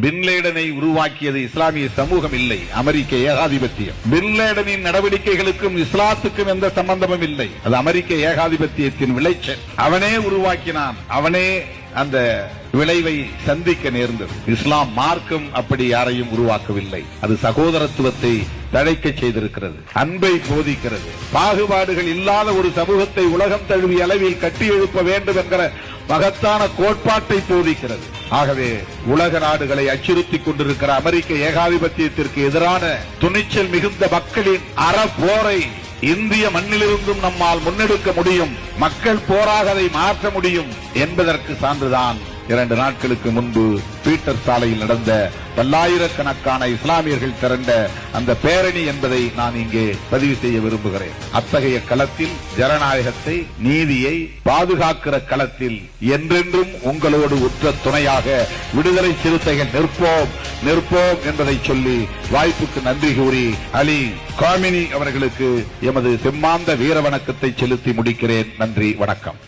பின்லேடனை உருவாக்கியது இஸ்லாமிய சமூகம் இல்லை, அமெரிக்க ஏகாதிபத்தியம். பின்லேடனின் நடவடிக்கைகளுக்கும் இஸ்லாத்துக்கும் எந்த சம்பந்தமும் இல்லை, அது அமெரிக்க ஏகாதிபத்தியத்தின் விளைச்சல். அவனே உருவாக்கினான், அவனே அந்த விளைவை சந்திக்க நேர்ந்தது. இஸ்லாம் மார்க்கம் அப்படி யாரையும் உருவாக்கவில்லை. அது சகோதரத்துவத்தை தழைக்க செய்திருக்கிறது, அன்பை போதிக்கிறது. பாகுபாடுகள் இல்லாத ஒரு சமூகத்தை உலகம் தழுவிய அளவில் கட்டி எழுப்ப வேண்டும் என்கிற மகத்தான கோட்பாட்டை போதிக்கிறது. ஆகவே உலக நாடுகளை அச்சுறுத்திக் கொண்டிருக்கிற அமெரிக்க ஏகாதிபத்தியத்திற்கு எதிரான துணிச்சல் மிகுந்த மக்களின் அறப்போரை இந்திய மண்ணிலிருந்தும் நம்மால் முன்னெடுக்க முடியும், மக்கள் போராக அதை மாற்ற முடியும் என்பதற்கு சான்றுதான் 2 நாட்களுக்கு முன்பு பீட்டர் சாலையில் நடந்த பல்லாயிரக்கணக்கான இஸ்லாமியர்கள் திரண்ட அந்த பேரணி என்பதை நான் இங்கே பதிவு செய்ய விரும்புகிறேன். அத்தகைய களத்தில் ஜனநாயகத்தை, நீதியை பாதுகாக்கிற களத்தில் என்றென்றும் உங்களோடு உற்ற துணையாக விடுதலை சிறுத்தைகள் நிற்போம் என்பதை சொல்லி வாய்ப்புக்கு நன்றி கூறி அலி காமினி அவர்களுக்கு எமது செம்மாந்த வீர வணக்கத்தை செலுத்தி முடிக்கிறேன். நன்றி, வணக்கம்.